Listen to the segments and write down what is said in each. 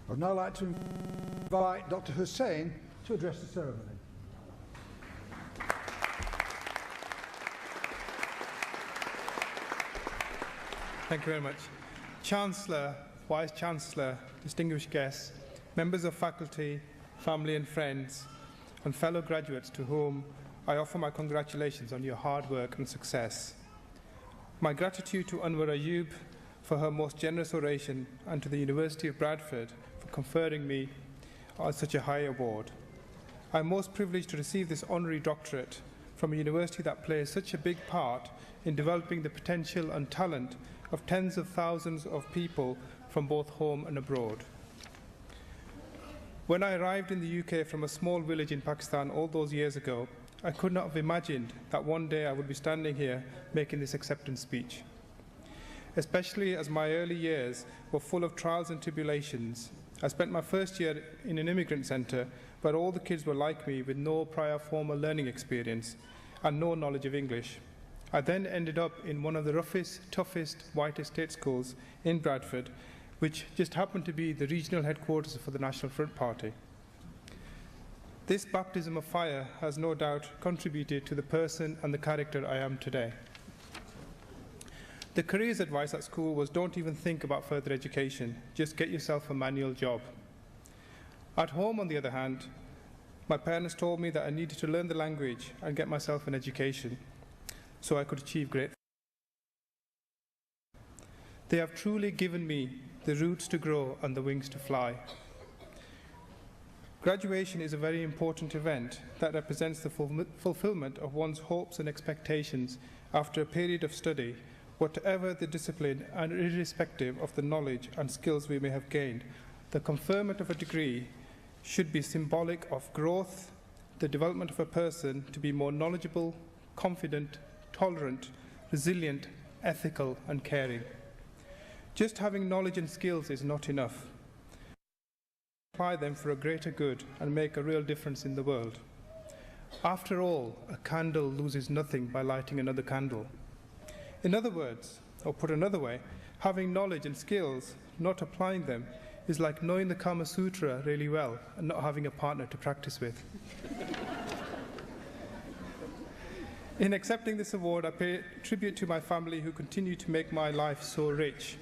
I would now like to invite Dr. Hussain to address the ceremony. Thank you very much. Chancellor, Vice Chancellor, distinguished guests, members of faculty, family and friends, and fellow graduates to whom I offer my congratulations on your hard work and success. My gratitude to Anwar Ayub for her most generous oration and to the University of Bradford for conferring me on such a high award. I am most privileged to receive this honorary doctorate from a university that plays such a big part in developing the potential and talent of tens of thousands of people from both home and abroad. When I arrived in the UK from a small village in Pakistan all those years ago, I could not have imagined that one day I would be standing here making this acceptance speech. Especially as my early years were full of trials and tribulations. I spent my first year in an immigrant centre where all the kids were like me with no prior formal learning experience and no knowledge of English. I then ended up in one of the roughest, toughest white estate schools in Bradford, which just happened to be the regional headquarters for the National Front Party. This baptism of fire has no doubt contributed to the person and the character I am today. The careers advice at school was don't even think about further education, just get yourself a manual job. At home, on the other hand, my parents told me that I needed to learn the language and get myself an education so I could achieve great. They have truly given me the roots to grow and the wings to fly. Graduation is a very important event that represents the fulfillment of one's hopes and expectations after a period of study, whatever the discipline and irrespective of the knowledge and skills we may have gained. The conferment of a degree should be symbolic of growth, the development of a person to be more knowledgeable, confident, tolerant, resilient, ethical and caring. Just having knowledge and skills is not enough. Apply them for a greater good and make a real difference in the world. After all, a candle loses nothing by lighting another candle. In other words, or put another way, having knowledge and skills, not applying them, is like knowing the Kama Sutra really well and not having a partner to practice with. In accepting this award, I pay tribute to my family who continue to make my life so rich,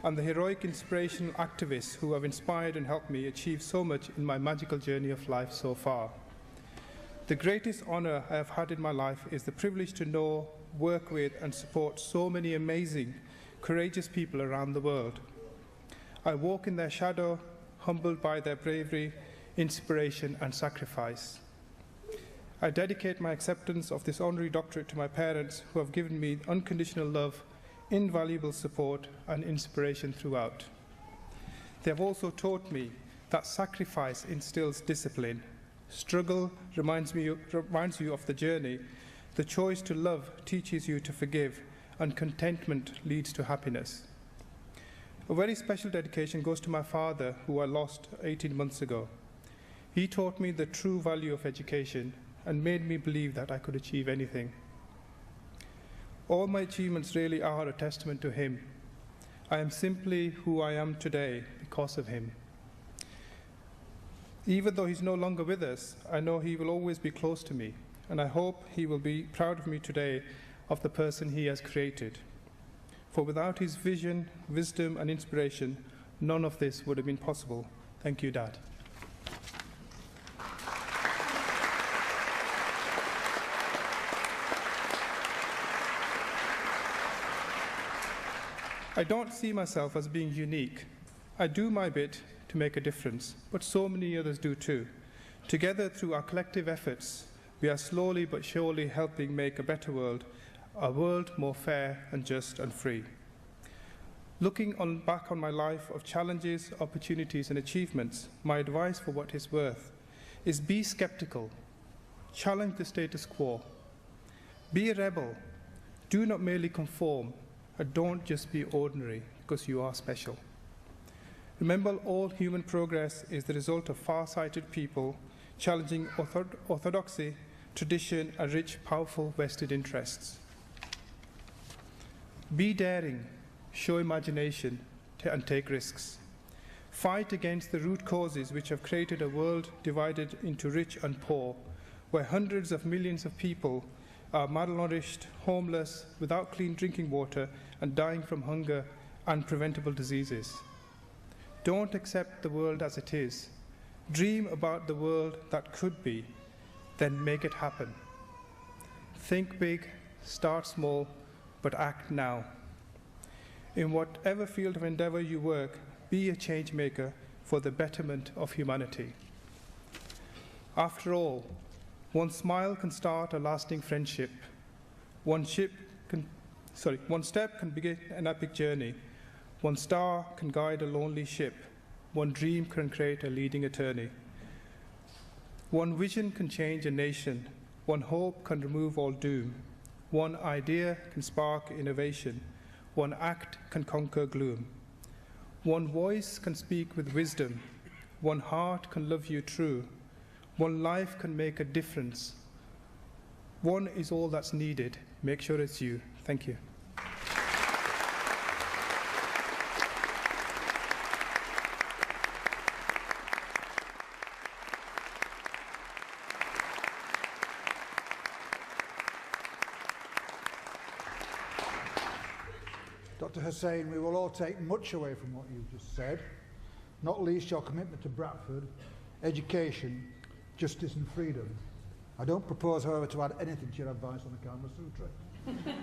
and the heroic inspirational activists who have inspired and helped me achieve so much in my magical journey of life so far. The greatest honour I have had in my life is the privilege to know, work with and support so many amazing, courageous people around the world. I walk in their shadow, humbled by their bravery, inspiration and sacrifice. I dedicate my acceptance of this honorary doctorate to my parents who have given me unconditional love, invaluable support and inspiration throughout. They have also taught me that sacrifice instills discipline. Struggle reminds you of the journey. The choice to love teaches you to forgive, and contentment leads to happiness. A very special dedication goes to my father, who I lost 18 months ago. He taught me the true value of education and made me believe that I could achieve anything. All my achievements really are a testament to him. I am simply who I am today because of him. Even though he's no longer with us, I know he will always be close to me, and I hope he will be proud of me today of the person he has created. For without his vision, wisdom and inspiration, none of this would have been possible. Thank you, Dad. I don't see myself as being unique. I do my bit to make a difference, but so many others do too. Together, through our collective efforts, we are slowly but surely helping make a better world, a world more fair and just and free. Looking back on my life of challenges, opportunities and achievements, my advice for what it's worth is be skeptical, challenge the status quo, be a rebel, do not merely conform, and don't just be ordinary, because you are special. Remember, all human progress is the result of far-sighted people challenging orthodoxy, tradition, and rich, powerful vested interests. Be daring, show imagination, and take risks. Fight against the root causes which have created a world divided into rich and poor, where hundreds of millions of people are malnourished, homeless, without clean drinking water, and dying from hunger and preventable diseases. Don't accept the world as it is. Dream about the world that could be, then make it happen. Think big, start small, but act now. In whatever field of endeavor you work, be a change maker for the betterment of humanity. After all, one smile can start a lasting friendship. One step can begin an epic journey. One star can guide a lonely ship. One dream can create a leading attorney. One vision can change a nation. One hope can remove all doom. One idea can spark innovation. One act can conquer gloom. One voice can speak with wisdom. One heart can love you true. One life can make a difference. One is all that's needed. Make sure it's you. Thank you. Dr. Hussain, we will all take much away from what you've just said, not least your commitment to Bradford, education, justice and freedom. I don't propose, however, to add anything to your advice on the Karma Sutra.